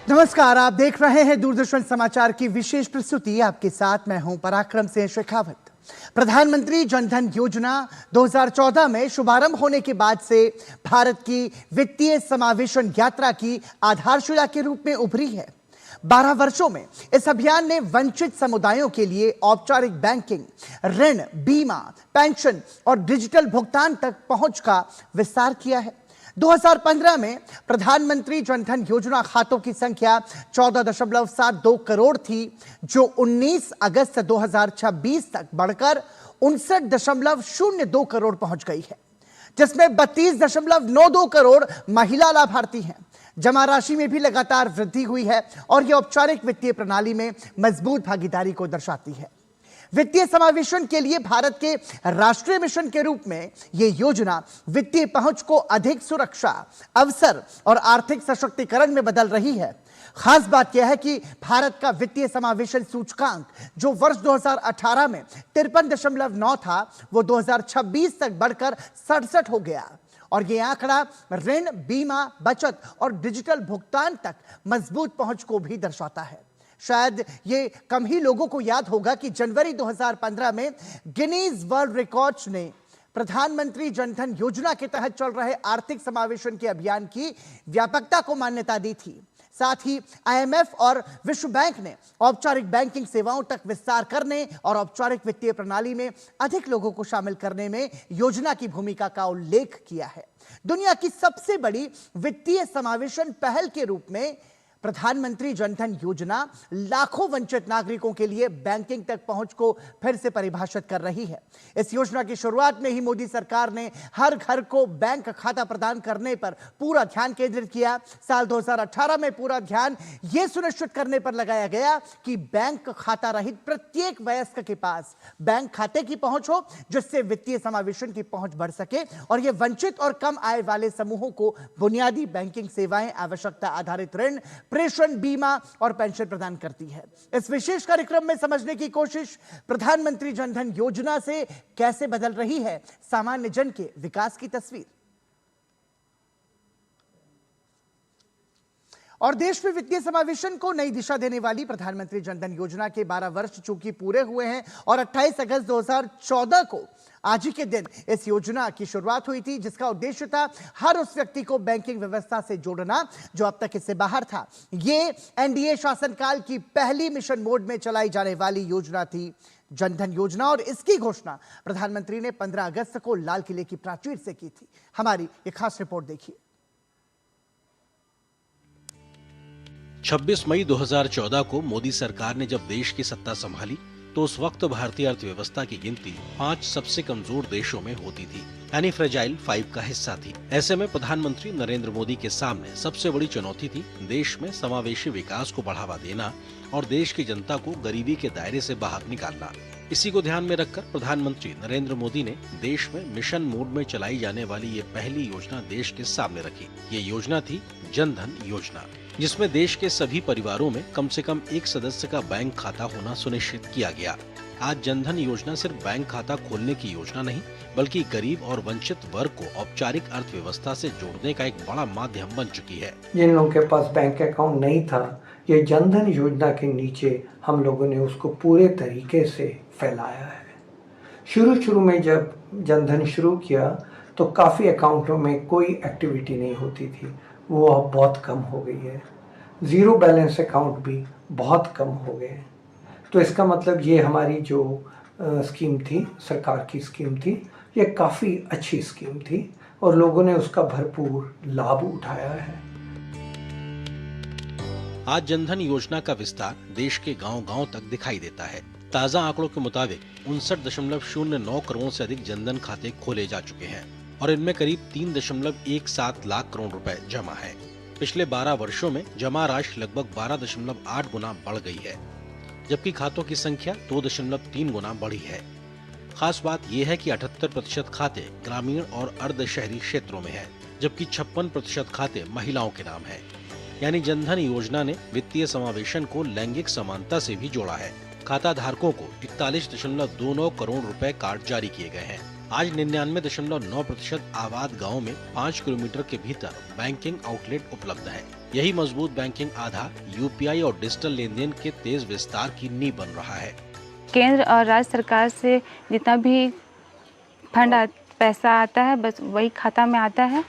नमस्कार, आप देख रहे हैं दूरदर्शन समाचार की विशेष प्रस्तुति। आपके साथ मैं हूं पराक्रम सिंह शेखावत। प्रधानमंत्री जनधन योजना 2014 में शुभारंभ होने के बाद से भारत की वित्तीय समावेशन यात्रा की आधारशिला के रूप में उभरी है। 12 वर्षों में इस अभियान ने वंचित समुदायों के लिए औपचारिक बैंकिंग, ऋण, बीमा, पेंशन और डिजिटल भुगतान तक पहुंच का विस्तार किया है। 2015 में प्रधानमंत्री जनधन योजना खातों की संख्या 14.72 करोड़ थी, जो 19 अगस्त 2026 तक बढ़कर 59.02 करोड़ पहुंच गई है, जिसमें 32.92 करोड़ महिला लाभार्थी हैं। जमा राशि में भी लगातार वृद्धि हुई है और यह औपचारिक वित्तीय प्रणाली में मजबूत भागीदारी को दर्शाती है। वित्तीय समावेशन के लिए भारत के राष्ट्रीय मिशन के रूप में यह योजना वित्तीय पहुंच को अधिक सुरक्षा, अवसर और आर्थिक सशक्तिकरण में बदल रही है। खास बात यह है कि भारत का वित्तीय समावेशन सूचकांक, जो वर्ष 2018 में 53.9 था, वो 2026 तक बढ़कर 67 हो गया और यह आंकड़ा ऋण, बीमा, बचत और डिजिटल भुगतान तक मजबूत पहुंच को भी दर्शाता है। शायद ये कम ही लोगों को याद होगा कि जनवरी 2015 में गिनीज वर्ल्ड रिकॉर्ड्स ने प्रधानमंत्री जनधन योजना के तहत चल रहे आर्थिक समावेशन के अभियान की व्यापकता को मान्यता दी थी। साथ ही आईएमएफ और विश्व बैंक ने औपचारिक बैंकिंग सेवाओं तक विस्तार करने और औपचारिक वित्तीय प्रणाली में अधिक लोगों को शामिल करने में योजना की भूमिका का उल्लेख किया है। दुनिया की सबसे बड़ी वित्तीय समावेशन पहल के रूप में प्रधानमंत्री जनधन योजना लाखों वंचित नागरिकों के लिए बैंकिंग तक पहुंच को फिर से परिभाषित कर रही है। इस योजना की शुरुआत में ही मोदी सरकार ने हर घर को बैंक खाता प्रदान करने पर पूरा ध्यान केंद्रित किया। साल 2018 में पूरा ध्यान यह सुनिश्चित करने पर लगाया गया कि बैंक खाता रहित प्रत्येक वयस्क के पास बैंक खाते की पहुंच हो, जिससे वित्तीय समावेशन की पहुंच बढ़ सके और यह वंचित और कम आय वाले समूहों को बुनियादी बैंकिंग सेवाएं, आवश्यकता आधारित ऋण, प्रेषण, बीमा और पेंशन प्रदान करती है। इस विशेष कार्यक्रम में समझने की कोशिश प्रधानमंत्री जनधन योजना से कैसे बदल रही है सामान्य जन के विकास की तस्वीर। और देश में वित्तीय समावेशन को नई दिशा देने वाली प्रधानमंत्री जनधन योजना के 12 वर्ष चूंकि पूरे हुए हैं और 28 अगस्त 2014 को आज ही के दिन इस योजना की शुरुआत हुई थी, जिसका उद्देश्य था हर उस व्यक्ति को बैंकिंग व्यवस्था से जोड़ना जो अब तक इससे बाहर था। ये एनडीए शासनकाल की पहली मिशन मोड में चलाई जाने वाली योजना थी, जनधन योजना, और इसकी घोषणा प्रधानमंत्री ने 15 अगस्त को लाल किले की प्राचीर से की थी। हमारी एक खास रिपोर्ट देखिए। 26 मई 2014 को मोदी सरकार ने जब देश की सत्ता संभाली तो उस वक्त भारतीय अर्थव्यवस्था की गिनती 5 सबसे कमजोर देशों में होती थी, यानी फ्रेजाइल 5 का हिस्सा थी। ऐसे में प्रधानमंत्री नरेंद्र मोदी के सामने सबसे बड़ी चुनौती थी देश में समावेशी विकास को बढ़ावा देना और देश की जनता को गरीबी के दायरे से बाहर निकालना। इसी को ध्यान में रखकर प्रधानमंत्री नरेंद्र मोदी ने देश में मिशन मोड में चलाई जाने वाली ये पहली योजना देश के सामने रखी। ये योजना थी जनधन योजना, जिसमें देश के सभी परिवारों में कम से कम एक सदस्य का बैंक खाता होना सुनिश्चित किया गया। आज जनधन योजना सिर्फ बैंक खाता खोलने की योजना नहीं, बल्कि गरीब और वंचित वर्ग को औपचारिक अर्थव्यवस्था से जोड़ने का एक बड़ा माध्यम बन चुकी है। जिन लोगों के पास बैंक अकाउंट नहीं था, ये जनधन योजना के नीचे हम लोगों ने उसको पूरे तरीके से फैलाया है। शुरू में जब जनधन शुरू किया तो काफ़ी अकाउंटों में कोई एक्टिविटी नहीं होती थी, वो अब बहुत कम हो गई है। ज़ीरो बैलेंस अकाउंट भी बहुत कम हो गए। तो इसका मतलब ये हमारी जो स्कीम थी, सरकार की स्कीम थी, ये काफ़ी अच्छी स्कीम थी और लोगों ने उसका भरपूर लाभ उठाया है। आज जनधन योजना का विस्तार देश के गांव-गांव तक दिखाई देता है। ताज़ा आंकड़ों के मुताबिक 59.09 करोड़ से अधिक जनधन खाते खोले जा चुके हैं और इनमें करीब 3.17 लाख करोड़ रुपए जमा है। पिछले 12 वर्षों में जमा राशि लगभग 12.8 गुना बढ़ गई है, जबकि खातों की संख्या 2.3 गुना बढ़ी है। खास बात यह है कि 78% खाते ग्रामीण और अर्ध शहरी क्षेत्रों में है, जबकि 56% खाते महिलाओं के नाम है। यानी जनधन योजना ने वित्तीय समावेशन को लैंगिक समानता से भी जोड़ा है। खाता धारकों को 41.29 करोड़ रुपए कार्ड जारी किए गए हैं। आज 99.9% आबाद गाँव में 5 किलोमीटर के भीतर बैंकिंग आउटलेट उपलब्ध है। यही मजबूत बैंकिंग आधार यूपीआई और डिजिटल लेन देन के तेज विस्तार की नींव बन रहा है। केंद्र और राज्य सरकार से जितना भी पैसा आता है बस वही खाता में आता है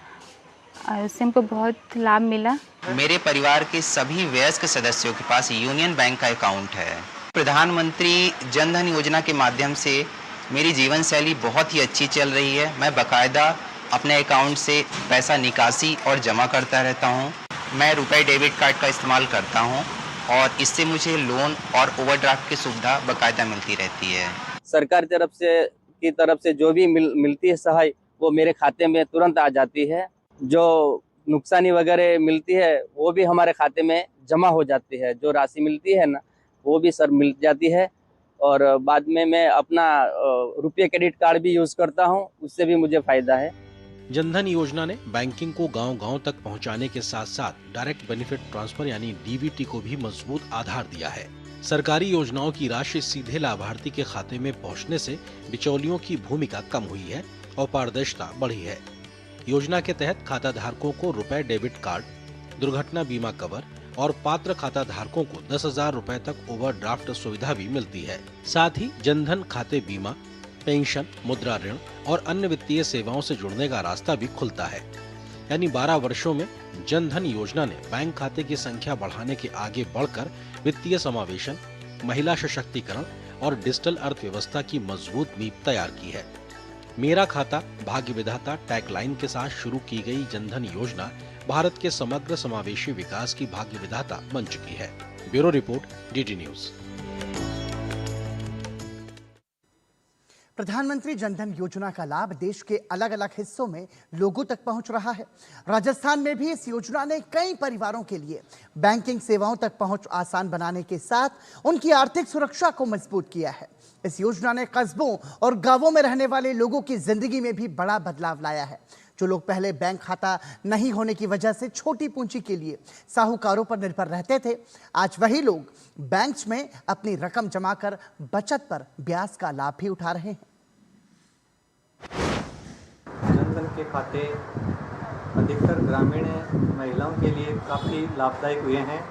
और उससे हमको बहुत लाभ मिला। मेरे परिवार के सभी वयस्क सदस्यों के पास यूनियन बैंक का अकाउंट है। प्रधानमंत्री जन धन योजना के माध्यम से मेरी जीवन शैली बहुत ही अच्छी चल रही है। मैं बाकायदा अपने अकाउंट से पैसा निकासी और जमा करता रहता हूँ। मैं रुपए डेबिट कार्ड का इस्तेमाल करता हूँ और इससे मुझे लोन और ओवरड्राफ्ट की सुविधा बाकायदा मिलती रहती है। सरकार की तरफ से जो भी मिलती है सहाय वो मेरे खाते में तुरंत आ जाती है। जो नुकसानी वगैरह मिलती है वो भी हमारे खाते में जमा हो जाती है। जो राशि मिलती है ना वो भी सर मिल जाती है और बाद में मैं अपना रुपये क्रेडिट कार्ड भी यूज करता हूँ, उससे भी मुझे फायदा है। जनधन योजना ने बैंकिंग को गांव-गांव तक पहुंचाने के साथ साथ डायरेक्ट बेनिफिट ट्रांसफर यानी डीबीटी को भी मजबूत आधार दिया है। सरकारी योजनाओं की राशि सीधे लाभार्थी के खाते में पहुंचने से बिचौलियों की भूमिका कम हुई है और पारदर्शिता बढ़ी है। योजना के तहत खाता धारकों को रुपए डेबिट कार्ड, दुर्घटना बीमा कवर और पात्र खाता धारकों को 10,000 रुपए तक ओवरड्राफ्ट सुविधा भी मिलती है। साथ ही जनधन खाते बीमा, पेंशन, मुद्रा ऋण और अन्य वित्तीय सेवाओं से जुड़ने का रास्ता भी खुलता है। यानी 12 वर्षों में जनधन योजना ने बैंक खाते की संख्या बढ़ाने के आगे बढ़कर वित्तीय समावेशन, महिला सशक्तिकरण और डिजिटल अर्थव्यवस्था की मजबूत नींव तैयार की है। मेरा खाता भाग्य विधाता टैगलाइन के साथ शुरू की गई जनधन योजना भारत के समग्र समावेशी विकास की भाग्य विधाता बन चुकी है। Bureau report, DD news. प्रधानमंत्री जनधन योजना का लाभ देश के अलग अलग हिस्सों में लोगों तक पहुंच रहा है। राजस्थान में भी इस योजना ने कई परिवारों के लिए बैंकिंग सेवाओं तक पहुंच आसान बनाने के साथ उनकी आर्थिक सुरक्षा को मजबूत किया है। इस योजना ने कस्बों और गांवों में रहने वाले लोगों की जिंदगी में भी बड़ा बदलाव लाया है। जो लोग पहले बैंक खाता नहीं होने की वजह से छोटी पूंजी के लिए साहूकारों पर निर्भर रहते थे, आज वही लोग बैंक्स में अपनी रकम जमा कर बचत पर ब्याज का लाभ भी उठा रहे हैं। जनधन के खाते अधिकतर ग्रामीण महिलाओं के लिए काफ़ी लाभदायक हुए हैं,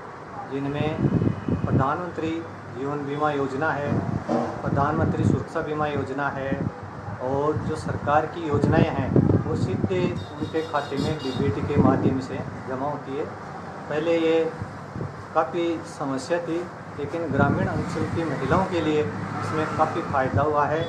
जिनमें प्रधानमंत्री जीवन बीमा योजना है, प्रधानमंत्री सुरक्षा बीमा योजना है और जो सरकार की योजनाएं हैं वो सीधे उनके खाते में डीबीटी के माध्यम से जमा होती है। पहले ये काफ़ी समस्या थी, लेकिन ग्रामीण अंचल की महिलाओं के लिए इसमें काफ़ी फ़ायदा हुआ है।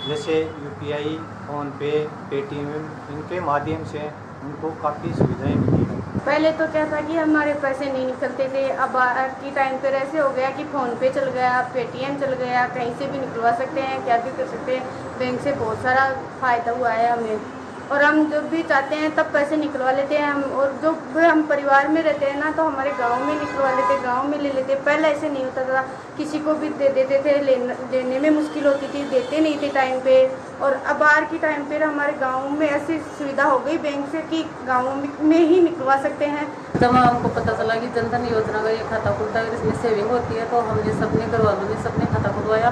जैसे यूपीआई, फ़ोनपे, पेटीएम, इनके माध्यम से उनको काफ़ी सुविधाएं मिली हैं। पहले तो क्या था कि हमारे पैसे नहीं निकलते थे, अब की टाइम पर ऐसे हो गया कि फ़ोनपे चल गया, पेटीएम चल गया, कहीं से भी निकलवा सकते हैं, क्या भी कर सकते हैं। बैंक से बहुत सारा फ़ायदा हुआ है हमें और हम जब भी चाहते हैं तब पैसे निकलवा लेते हैं। हम और जो हम परिवार में रहते हैं ना तो हमारे गांव में निकलवा लेते, गांव में ले लेते। पहले ऐसे नहीं होता था, किसी को भी दे देते थे, लेने में मुश्किल होती थी, देते नहीं थे टाइम पे। और अब बाहर की टाइम पे हमारे गांव में ऐसी सुविधा हो गई बैंक से कि गाँव में ही निकलवा सकते हैं। जब हमको पता चला कि जनधन योजना का ये खाता खुलता है, इसमें सेविंग होती है, तो हमने सबने घर वालों ने सबने खाता खुलवाया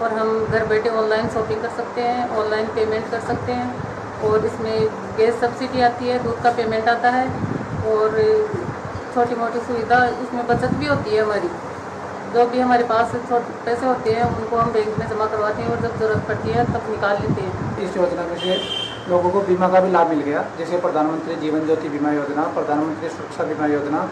और हम घर बैठे ऑनलाइन शॉपिंग कर सकते हैं, ऑनलाइन पेमेंट कर सकते हैं और इसमें गैस सब्सिडी आती है, दूध का पेमेंट आता है और छोटी मोटी सुविधा इसमें बचत भी होती है हमारी। जो भी हमारे पास पैसे होते हैं उनको हम बैंक में जमा करवाते हैं और जब ज़रूरत पड़ती है तब निकाल लेते हैं। इस योजना में से लोगों को बीमा का भी लाभ मिल गया, जैसे प्रधानमंत्री जीवन ज्योति बीमा योजना, प्रधानमंत्री सुरक्षा बीमा योजना,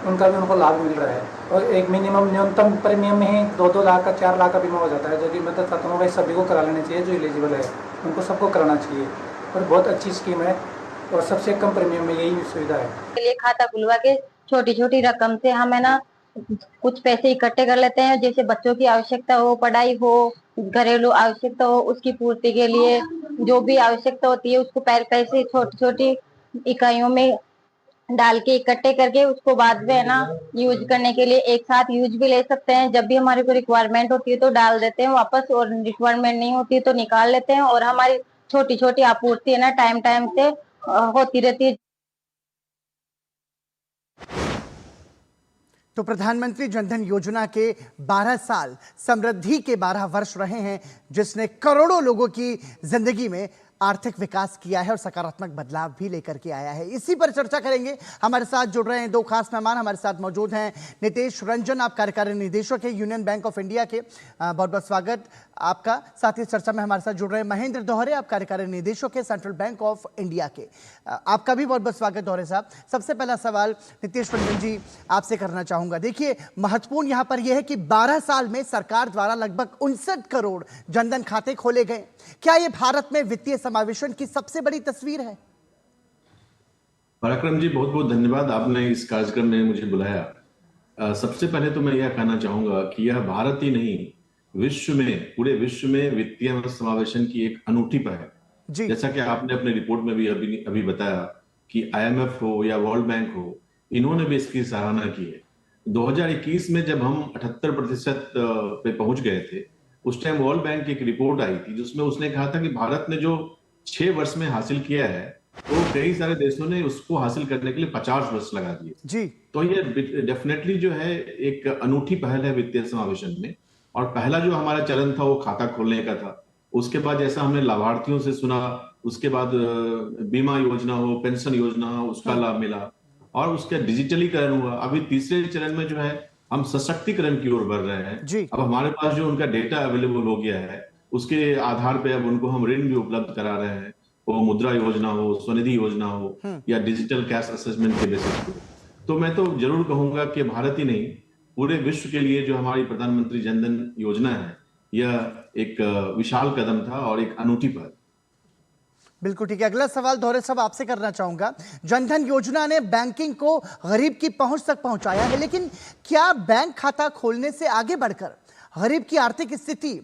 उनका भी उनको लाभ मिल रहा है। और एक न्यूनतम प्रीमियम में ही 2-2 लाख का 4 लाख का बीमा हो जाता है, जो कि मैं तो चाहता हूँ भाई सभी को करा लेना चाहिए। जो एलिजिबल है उनको सबको कराना चाहिए और बहुत अच्छी स्कीम है और सबसे कम प्रीमियम में यही सुविधा है। लिए खाता खुलवा के छोटी छोटी रकम से हमें ना कुछ पैसे इकट्ठे कर लेते हैं, जैसे बच्चों की आवश्यकता हो, पढ़ाई हो, घरेलू आवश्यकता हो, उसकी पूर्ति के लिए जो भी आवश्यकता होती है उसको पैसे छोटी छोटी इकाइयों में डाल के इकट्ठे करके उसको बाद में है ना यूज करने के लिए एक साथ यूज भी ले सकते हैं। जब भी हमारे को रिक्वायरमेंट होती है तो डाल देते हैं वापस और रिक्वायरमेंट नहीं होती है तो निकाल लेते हैं और हमारी छोटी छोटी आपूर्ति है ना टाइम से होती रहती है। तो प्रधानमंत्री जनधन योजना के 12 साल समृद्धि के 12 वर्ष रहे हैं, जिसने करोड़ों लोगों की जिंदगी में आर्थिक विकास किया है और सकारात्मक बदलाव भी लेकर के आया है। इसी पर चर्चा करेंगे। हमारे साथ जुड़ रहे हैं दो खास मेहमान। हमारे साथ मौजूद हैं नितेश रंजन, आप कार्यकारी निदेशक है यूनियन बैंक ऑफ इंडिया के, बहुत बहुत स्वागत आपका। साथ ही चर्चा में हमारे साथ जुड़ रहे हैं महेंद्र दोहरे, आप कार्यकारी निदेशक है सेंट्रल बैंक ऑफ इंडिया के, आपका भी बहुत बहुत स्वागत दोहरे साहब। सबसे पहला सवाल नितेश रंजन जी आपसे करना चाहूंगा। देखिए, महत्वपूर्ण यहाँ पर यह है कि 12 साल में सरकार द्वारा लगभग 59 करोड़ जनधन खाते खोले गए। क्या ये भारत में वित्तीय समावेशन की सबसे बड़ी तस्वीर है? पराक्रम जी, बहुत बहुत धन्यवाद, आपने इस कार्यक्रम में मुझे बुलाया। सबसे पहले तो मैं यह कहना चाहूंगा कि यह भारत ही नहीं, विश्व में, पूरे विश्व में वित्तीय समावेशन की एक अनूठी पहल। जैसा कि आपने अपने रिपोर्ट में भी अभी बताया कि IMF हो या वर्ल्ड बैंक हो, इन्होंने भी इसकी सराहना की है। 2021 में जब हम 78% पे पहुंच गए थे, उस टाइम वर्ल्ड बैंक की एक रिपोर्ट आई थी जिसमें उसने कहा था कि भारत ने जो 6 वर्ष में हासिल किया है, तो कई सारे देशों ने उसको हासिल करने के लिए 50 वर्ष लगा दिए जी। तो ये डेफिनेटली जो है एक अनूठी पहल है वित्तीय समावेशन में। और पहला जो हमारा चरण था वो खाता खोलने का था। उसके बाद जैसा हमने लाभार्थियों से सुना, उसके बाद बीमा योजना हो, पेंशन योजना हो, उसका लाभ मिला और उसका डिजिटलीकरण हुआ। अभी तीसरे चरण में जो है हम सशक्तिकरण की ओर बढ़ रहे हैं। अब हमारे पास जो उनका डेटा अवेलेबल हो गया है, उसके आधार पे अब उनको हम ऋण भी उपलब्ध करा रहे हैं, वो मुद्रा योजना हो, स्वनिधि योजना हो या डिजिटल कैश असेसमेंट के बेसिस पे। तो मैं तो जरूर कहूंगा कि भारत ही नहीं, पूरे विश्व के लिए जो हमारी प्रधानमंत्री जनधन योजना है, यह एक विशाल कदम था और एक अनूठी पहल। बिल्कुल ठीक है। अगला सवाल दोहरे साहब आपसे करना चाहूंगा। जनधन योजना ने बैंकिंग को गरीब की पहुंच तक पहुंचाया है, लेकिन क्या बैंक खाता खोलने से आगे बढ़कर गरीब की आर्थिक स्थिति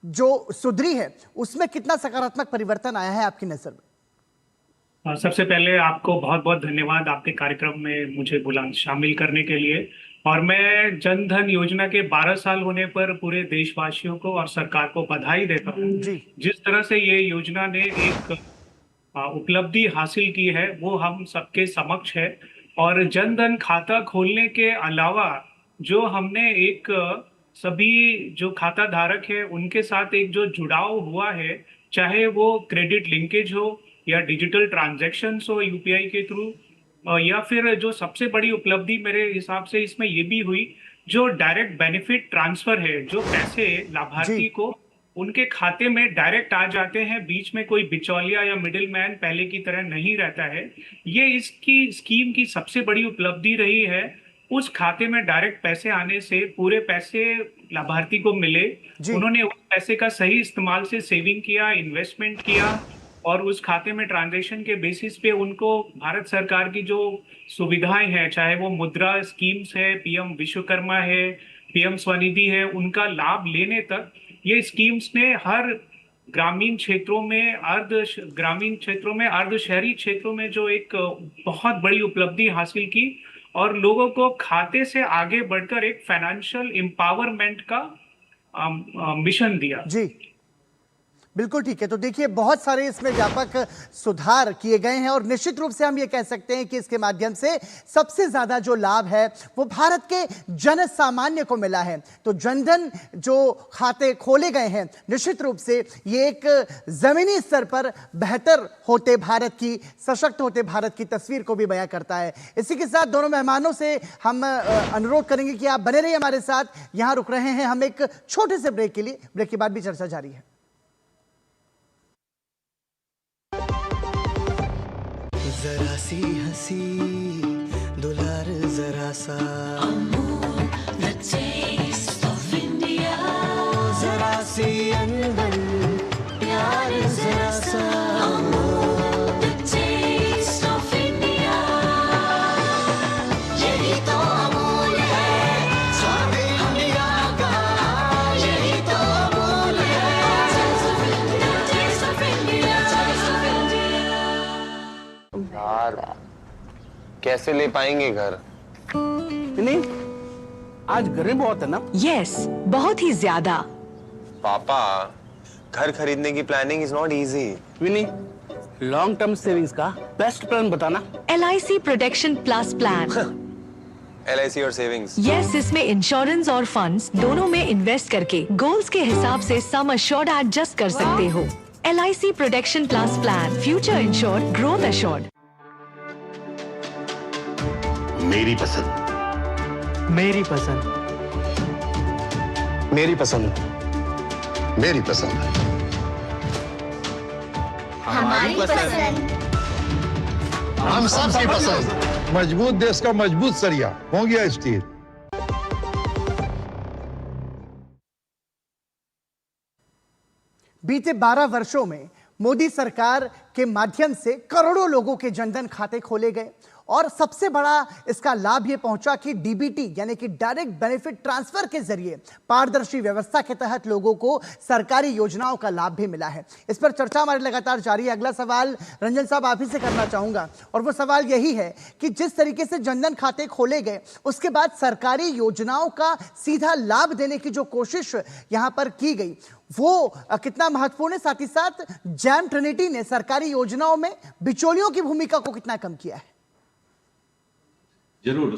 जो सुधरी है उसमें कितना सकारात्मक परिवर्तन आया है आपकी नजर में? सबसे पहले आपको बहुत बहुत धन्यवाद आपके कार्यक्रम में मुझे शामिल करने के लिए। और मैं जनधन योजना के 12 साल होने पर पूरे देशवासियों को और सरकार को बधाई देता हूँ। जिस तरह से ये योजना ने एक उपलब्धि हासिल की है वो हम सबके समक्ष है। और जनधन खाता खोलने के अलावा जो हमने एक सभी जो खाता धारक है उनके साथ एक जो जुड़ाव हुआ है, चाहे वो क्रेडिट लिंकेज हो या डिजिटल ट्रांजैक्शंस हो UPI के थ्रू, या फिर जो सबसे बड़ी उपलब्धि मेरे हिसाब से इसमें ये भी हुई, जो डायरेक्ट बेनिफिट ट्रांसफर है, जो पैसे लाभार्थी को उनके खाते में डायरेक्ट आ जाते हैं, बीच में कोई बिचौलिया या मिडिल मैन पहले की तरह नहीं रहता है। ये इसकी स्कीम की सबसे बड़ी उपलब्धि रही है। उस खाते में डायरेक्ट पैसे आने से पूरे पैसे लाभार्थी को मिले, उन्होंने उस पैसे का सही इस्तेमाल से सेविंग किया, इन्वेस्टमेंट किया और उस खाते में ट्रांजैक्शन के बेसिस पे उनको भारत सरकार की जो सुविधाएं हैं, चाहे वो मुद्रा स्कीम्स है, PM विश्वकर्मा है, PM स्वनिधि है, उनका लाभ लेने तक ये स्कीम्स ने हर ग्रामीण क्षेत्रों में, ग्रामीण क्षेत्रों में, अर्ध शहरी क्षेत्रों में जो एक बहुत बड़ी उपलब्धि हासिल की और लोगों को खाते से आगे बढ़कर एक फाइनेंशियल एम्पावरमेंट का मिशन दिया। जी बिल्कुल ठीक है। तो देखिए, बहुत सारे इसमें व्यापक सुधार किए गए हैं और निश्चित रूप से हम ये कह सकते हैं कि इसके माध्यम से सबसे ज्यादा जो लाभ है वो भारत के जन सामान्य को मिला है। तो जनधन जो खाते खोले गए हैं, निश्चित रूप से ये एक जमीनी स्तर पर बेहतर होते भारत की, सशक्त होते भारत की तस्वीर को भी बयां करता है। इसी के साथ दोनों मेहमानों से हम अनुरोध करेंगे कि आप बने रहिए हमारे साथ। यहां रुक रहे हैं हम एक छोटे से ब्रेक के लिए, ब्रेक के बाद भी चर्चा जारी है। जरा सी हंसी दुलार जरा सा, जरा सी अनबन प्यार जरा सा, यही तो अमूल है स्वाद इंडिया का, यही तो अमूल यार कैसे ले पाएंगे घर? नहीं, आज गर्मी बहुत है ना? यस, बहुत ही ज्यादा। पापा, घर खरीदने की planning is not easy. Vini, long term savings का बेस्ट प्लान बताना। LIC protection plus plan. LIC और सेविंग्स? यस, इसमें इंश्योरेंस और फंड्स दोनों में इन्वेस्ट करके गोल्स के हिसाब से सम अश्योर्ड एडजस्ट कर सकते हो। LIC Protection Plus Plan. Future insured, growth assured. मेरी पसंद, मेरी पसंद, मेरी पसंद, मेरी पसंद, हमारी पसंद, हम सबकी पसंद। मजबूत देश का मजबूत सरिया हो गया स्टील। बीते 12 वर्षों में मोदी सरकार के माध्यम से करोड़ों लोगों के जनधन खाते खोले गए और सबसे बड़ा इसका लाभ ये पहुंचा कि डीबीटी यानी कि डायरेक्ट बेनिफिट ट्रांसफर के जरिए पारदर्शी व्यवस्था के तहत लोगों को सरकारी योजनाओं का लाभ भी मिला है। इस पर चर्चा हमारी लगातार जारी है। अगला सवाल रंजन साहब आप ही से करना चाहूंगा और वो सवाल यही है कि जिस तरीके से जनधन खाते खोले गए उसके बाद सरकारी योजनाओं का सीधा लाभ देने की जो कोशिश यहां पर की गई वो कितना महत्वपूर्ण है, साथ ही साथ जैम ट्रिनिटी ने सरकारी योजनाओं में बिचौलियों की भूमिका को कितना कम किया है? जरूर।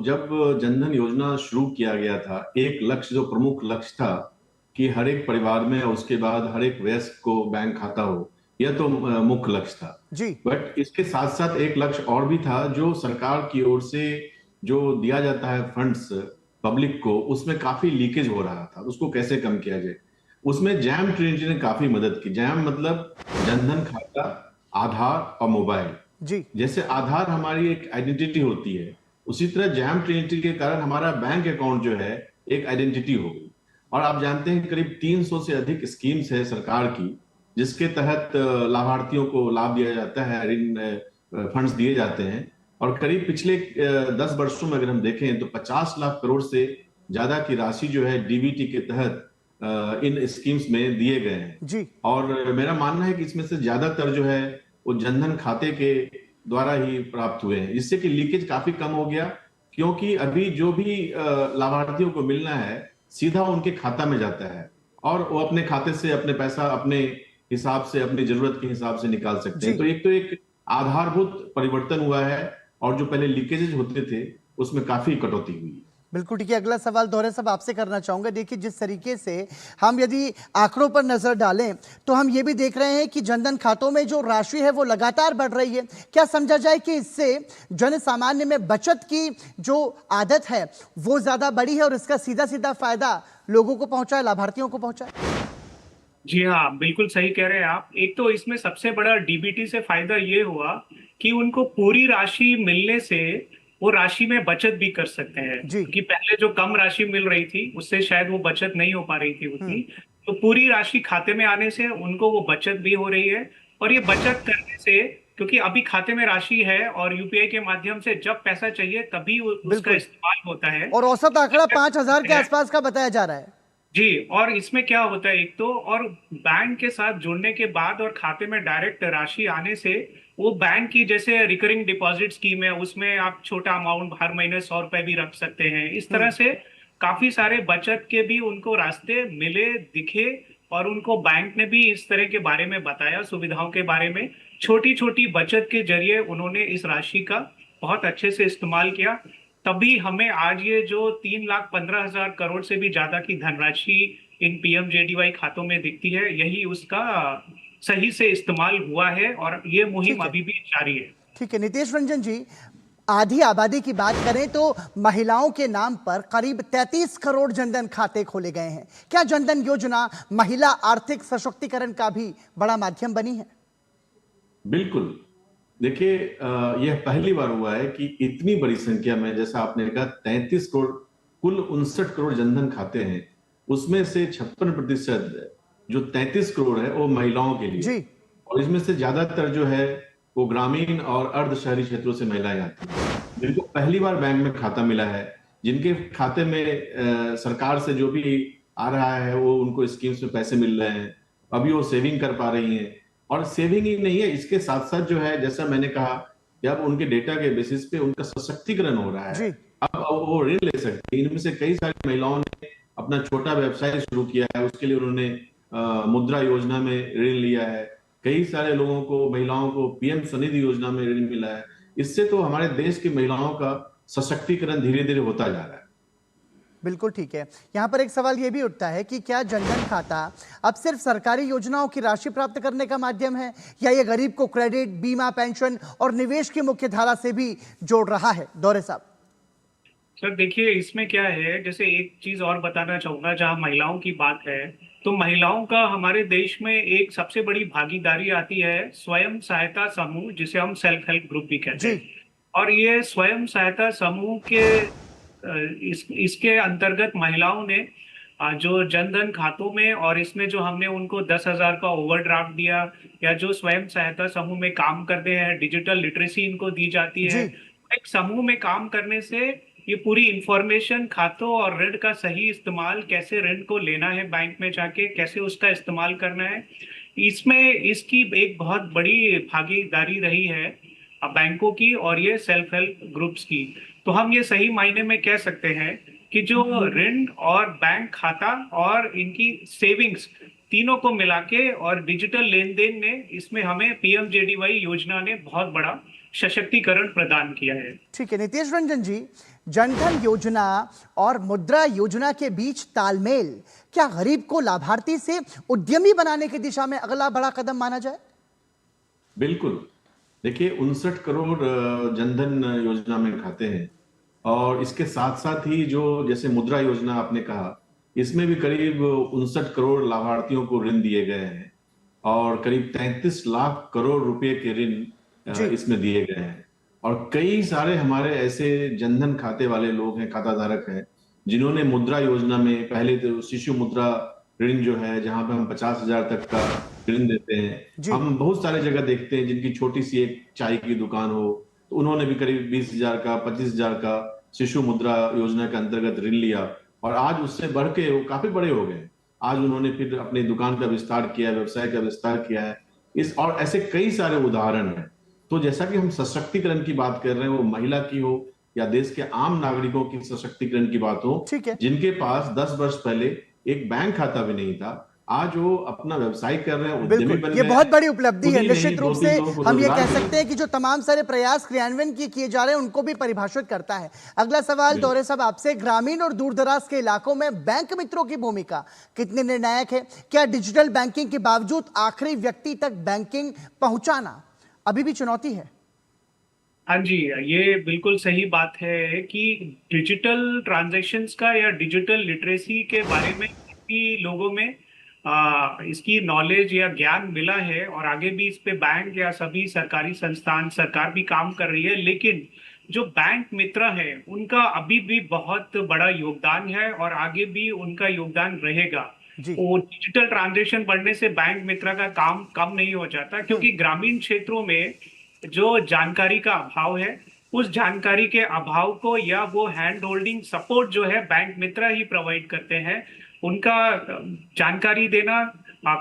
जब जनधन योजना शुरू किया गया था, एक लक्ष्य जो प्रमुख लक्ष्य था कि हर एक परिवार में उसके बाद हर एक वयस्क को बैंक खाता हो, यह तो मुख्य लक्ष्य था जी। बट इसके साथ साथ एक लक्ष्य और भी था जो सरकार की ओर से जो दिया जाता है फंड्स पब्लिक को, उसमें काफी लीकेज हो रहा था। उसको कैसे कम किया जाए, उसमें जैम ट्रिनिटी ने काफी मदद की। जैम मतलब जनधन खाता, आधार और मोबाइल जी। जैसे आधार हमारी एक आइडेंटिटी होती है, उसी तरह जैम ट्रिनिटी के कारण हमारा बैंक अकाउंट जो है एक आइडेंटिटी हो गई। और आप जानते हैं करीब 300 से अधिक स्कीम्स है सरकार की जिसके तहत लाभार्थियों को लाभ दिया जाता है, ऋण फंड्स दिए जाते हैं। और करीब पिछले 10 वर्षों में अगर हम देखें तो 50 लाख करोड़ से ज्यादा की राशि जो है डीबीटी के तहत इन स्कीम्स में दिए गए हैं जी। और मेरा मानना है कि इसमें से ज्यादातर जो है वो जनधन खाते के द्वारा ही प्राप्त हुए हैं, जिससे कि लीकेज काफी कम हो गया। क्योंकि अभी जो भी लाभार्थियों को मिलना है सीधा उनके खाता में जाता है और वो अपने खाते से अपने पैसा अपने हिसाब से, अपनी जरूरत के हिसाब से निकाल सकते हैं। तो एक आधारभूत परिवर्तन हुआ है और जो पहले लीकेजेस होते थे उसमें काफी कटौती हुई। बिल्कुल ठीक है। अगला सवाल दोहरे साहब आपसे करना चाहूंगा। देखिए जिस तरीके से हम यदि आंकड़ों पर नजर डालें तो हम ये भी देख रहे हैं कि जनधन खातों में जो राशि है वो लगातार बढ़ रही है। क्या समझा जाए कि इससे जन सामान्य में बचत की जो आदत है वो ज्यादा बढ़ी है और इसका सीधा सीधा फायदा लोगों को पहुंचा है, लाभार्थियों को पहुंचा है? जी हाँ, बिल्कुल सही कह रहे हैं आप। एक तो इसमें सबसे बड़ा डीबीटी से फायदा ये हुआ कि उनको पूरी राशि मिलने से वो राशि में बचत भी कर सकते हैं, क्योंकि पहले जो कम राशि मिल रही थी उससे शायद वो बचत नहीं हो पा रही थी उतनी। तो पूरी राशि खाते में आने से उनको वो बचत भी हो रही है और ये बचत करने से, क्योंकि अभी खाते में राशि है और यूपीआई के माध्यम से जब पैसा चाहिए तभी उसका इस्तेमाल होता है। और औसत आंकड़ा 5000 के आसपास का बताया जा रहा है जी। और इसमें क्या होता है, एक तो और बैंक के साथ जुड़ने के बाद और खाते में डायरेक्ट राशि आने से वो बैंक की जैसे रिकरिंग डिपॉजिट स्कीम है उसमें आप छोटा अमाउंट हर महीने 100 रुपए भी रख सकते हैं। इस तरह से काफी सारे बचत के भी उनको रास्ते मिले, दिखे और उनको बैंक ने भी इस तरह के बारे में बताया, सुविधाओं के बारे में। छोटी छोटी बचत के जरिए उन्होंने इस राशि का बहुत अच्छे से इस्तेमाल किया, तभी हमें आज ये जो 3,15,000 करोड़ से भी ज्यादा की धनराशि इन पीएमजेडीवाई खातों में दिखती है, यही उसका सही से इस्तेमाल हुआ है और ये मुहिम अभी भी जारी है। ठीक है नितेश रंजन जी, आधी आबादी की बात करें तो महिलाओं के नाम पर करीब 33 करोड़ जनधन खाते खोले गए हैं। क्या जनधन योजना महिला आर्थिक सशक्तिकरण का भी बड़ा माध्यम बनी है? बिल्कुल। देखिए यह पहली बार हुआ है कि इतनी बड़ी संख्या में, जैसा आपने कहा 33 करोड़, कुल 59 करोड़ जनधन खाते हैं, उसमें से 56% जो 33 करोड़ है वो महिलाओं के लिए जी। और इसमें से ज्यादातर जो है वो ग्रामीण और अर्ध शहरी क्षेत्रों से महिलाएं आती हैं, जिनको पहली बार बैंक में खाता मिला है, जिनके खाते में सरकार से जो भी आ रहा है वो उनको स्कीम्स में पैसे मिल रहे हैं, अभी वो सेविंग कर पा रही हैं। और सेविंग ही नहीं है, इसके साथ साथ जो है जैसा मैंने कहा कि अब उनके डेटा के बेसिस पे उनका सशक्तिकरण हो रहा है। अब वो ऋण ले सकते हैं। इनमें से कई सारी महिलाओं ने अपना छोटा व्यवसाय शुरू किया है, उसके लिए उन्होंने मुद्रा योजना में ऋण लिया है। कई सारे लोगों को, महिलाओं को पीएम स्वनिधि योजना में ऋण मिला है। इससे तो हमारे देश की महिलाओं का सशक्तिकरण धीरे धीरे होता जा रहा है। बिल्कुल ठीक है। यहाँ पर एक सवाल ये भी उठता है कि क्या जनधन खाता अब सिर्फ सरकारी योजनाओं की राशि प्राप्त करने का माध्यम है, या ये गरीब को क्रेडिट, बीमा, पेंशन और निवेश की मुख्य धारा से भी जोड़ रहा है? दौरे साहब। सर देखिए, इसमें क्या है, जैसे एक चीज और बताना चाहूंगा, जहां महिलाओं की बात है तो महिलाओं का हमारे देश में एक सबसे बड़ी भागीदारी आती है स्वयं सहायता समूह, जिसे हम सेल्फ हेल्प ग्रुप भी कहते हैं। और ये स्वयं सहायता समूह के इसके अंतर्गत महिलाओं ने जो जनधन खातों में, और इसमें जो हमने उनको 10,000 का ओवरड्राफ्ट दिया, या जो स्वयं सहायता समूह में काम करते हैं डिजिटल लिटरेसी इनको दी जाती है। एक समूह में काम करने से ये पूरी इंफॉर्मेशन, खातों और ऋण का सही इस्तेमाल, कैसे ऋण को लेना है बैंक में जाके, कैसे उसका इस्तेमाल करना है, इसमें इसकी एक बहुत बड़ी भागीदारी रही है बैंकों की और ये सेल्फ हेल्प ग्रुप्स की। तो हम ये सही मायने में कह सकते हैं कि जो ऋण और बैंक खाता और इनकी सेविंग्स तीनों को मिला के और डिजिटल लेन देन में, इसमें हमें पीएमजेडीवाई योजना ने बहुत बड़ा सशक्तिकरण प्रदान किया है। ठीक है नीतीश रंजन जी, जनधन योजना और मुद्रा योजना के बीच तालमेल क्या गरीब को लाभार्थी से उद्यमी बनाने की दिशा में अगला बड़ा कदम माना जाए? बिल्कुल। देखिए 59 करोड़ जनधन योजना में खाते हैं, और इसके साथ साथ ही जो जैसे मुद्रा योजना आपने कहा, इसमें भी करीब 59 करोड़ लाभार्थियों को ऋण दिए गए हैं और करीब 33 लाख करोड़ रुपए के ऋण इसमें दिए गए हैं। और कई सारे हमारे ऐसे जनधन खाते वाले लोग हैं, खाता धारक हैं, जिन्होंने मुद्रा योजना में पहले तो शिशु मुद्रा ऋण जो है, जहां पे हम 50,000 तक का ऋण देते हैं। हम बहुत सारे जगह देखते हैं जिनकी छोटी सी एक चाय की दुकान हो, तो उन्होंने भी करीब 20,000 का, 25,000 का शिशु मुद्रा योजना के अंतर्गत ऋण लिया, और आज उससे बढ़ के वो काफी बड़े हो गए। आज उन्होंने फिर अपनी दुकान का विस्तार किया, व्यवसाय का विस्तार किया है। और ऐसे कई सारे उदाहरण हैं। तो जैसा कि हम सशक्तिकरण की बात कर रहे हैं, वो महिला की हो या देश के आम नागरिकों की सशक्तिकरण की बात हो, जिनके पास 10 वर्ष पहले एक बैंक खाता भी नहीं था, आज वो अपना व्यवसाय कर रहे हैं, उद्यमी बन गए। ये बहुत बड़ी उपलब्धि है। निश्चित रूप से हम ये कह सकते हैं कि जो तमाम सारे प्रयास क्रियान्वयन किए जा रहे हैं उनको भी परिभाषित करता है। अगला सवाल दौरे साहब आपसे, ग्रामीण और दूर दराज के इलाकों में बैंक मित्रों की भूमिका कितनी निर्णायक है? क्या डिजिटल बैंकिंग के बावजूद आखिरी व्यक्ति तक बैंकिंग पहुंचाना अभी भी चुनौती है? हाँ जी, ये बिल्कुल सही बात है कि डिजिटल ट्रांजैक्शंस का या डिजिटल लिटरेसी के बारे में लोगों में इसकी नॉलेज या ज्ञान मिला है, और आगे भी इस पे बैंक या सभी सरकारी संस्थान, सरकार भी काम कर रही है। लेकिन जो बैंक मित्र है उनका अभी भी बहुत बड़ा योगदान है और आगे भी उनका योगदान रहेगा। वो डिजिटल ट्रांजैक्शन बढ़ने से बैंक मित्र का काम कम नहीं हो जाता, क्योंकि ग्रामीण क्षेत्रों में जो जानकारी का अभाव है, उस जानकारी के अभाव को या वो हैंड होल्डिंग सपोर्ट जो है बैंक मित्र ही प्रोवाइड करते हैं। उनका जानकारी देना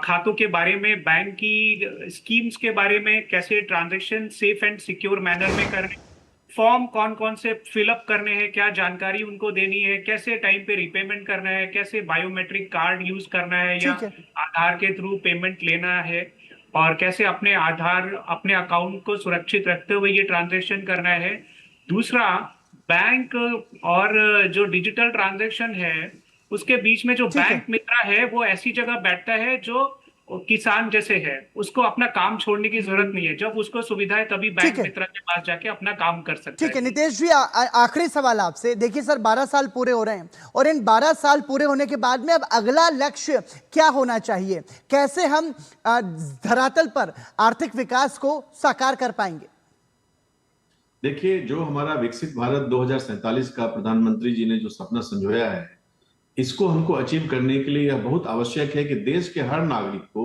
खातों के बारे में, बैंक की स्कीम्स के बारे में, कैसे transaction safe and secure manner में करने, फॉर्म कौन कौन से फिलअप करने हैं, क्या जानकारी उनको देनी है, कैसे टाइम पे रिपेमेंट करना है, कैसे बायोमेट्रिक कार्ड यूज करना है या आधार के थ्रू पेमेंट लेना है, और कैसे अपने अपने अकाउंट को सुरक्षित रखते हुए ये ट्रांजैक्शन करना है। दूसरा, बैंक और जो डिजिटल ट्रांजैक्शन है उसके बीच में जो बैंक मित्र है वो ऐसी जगह बैठता है जो किसान जैसे है, उसको अपना काम छोड़ने की जरूरत नहीं है। जब उसको सुविधा है तभी बैंक मित्र के पास जाके अपना काम कर सकता है। ठीक है नीतीश जी, आखिरी सवाल आपसे। देखिए सर, 12 साल पूरे हो रहे हैं और इन 12 साल पूरे होने के बाद में अब अगला लक्ष्य क्या होना चाहिए? कैसे हम धरातल पर आर्थिक विकास को साकार कर पाएंगे? देखिए, जो हमारा विकसित भारत 2047 का प्रधानमंत्री जी ने जो सपना संजोया है, इसको हमको अचीव करने के लिए यह बहुत आवश्यक है कि देश के हर नागरिक को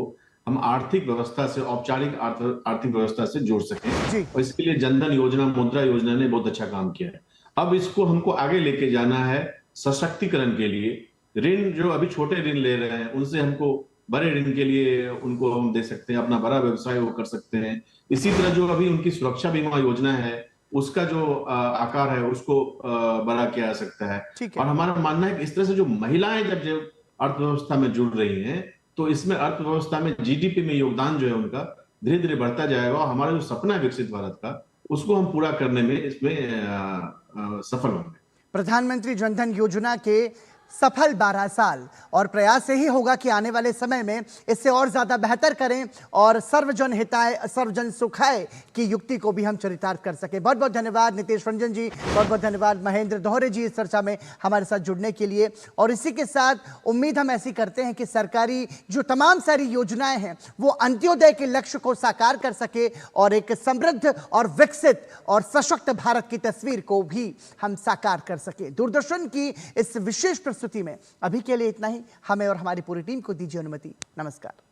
हम आर्थिक व्यवस्था से, औपचारिक आर्थिक व्यवस्था से जोड़ सकें। और इसके लिए जनधन योजना, मुद्रा योजना ने बहुत अच्छा काम किया है। अब इसको हमको आगे लेके जाना है सशक्तिकरण के लिए। ऋण जो अभी छोटे ऋण ले रहे हैं, उनसे हमको बड़े ऋण के लिए उनको हम दे सकते हैं, अपना बड़ा व्यवसाय वो कर सकते हैं। इसी तरह जो अभी उनकी सुरक्षा बीमा योजना है, उसका जो आकार है उसको बड़ा किया जा सकता है। और हमारा मानना है कि इस तरह से जो महिलाएं जब अर्थव्यवस्था में जुड़ रही हैं, तो इसमें अर्थव्यवस्था में जीडीपी में योगदान जो है उनका धीरे धीरे बढ़ता जाएगा, और हमारा जो सपना है विकसित भारत का, उसको हम पूरा करने में इसमें सफल होंगे। प्रधानमंत्री जनधन योजना के सफल 12 साल और प्रयास यही होगा कि आने वाले समय में इससे और ज्यादा बेहतर करें और सर्वजन हिताय सर्वजन सुखाय की युक्ति को भी हम चरितार्थ कर सके। बहुत बहुत धन्यवाद नितेश रंजन जी, बहुत बहुत धन्यवाद महेंद्र दोहरे जी इस चर्चा में हमारे साथ जुड़ने के लिए। और इसी के साथ उम्मीद हम ऐसी करते हैं कि सरकारी जो तमाम सारी योजनाएं हैं वो अंत्योदय के लक्ष्य को साकार कर सके और एक समृद्ध और विकसित और सशक्त भारत की तस्वीर को भी हम साकार कर सके। दूरदर्शन की इस विशेष प्रस्तुति में अभी के लिए इतना ही। हमें और हमारी पूरी टीम को दीजिए अनुमति। नमस्कार।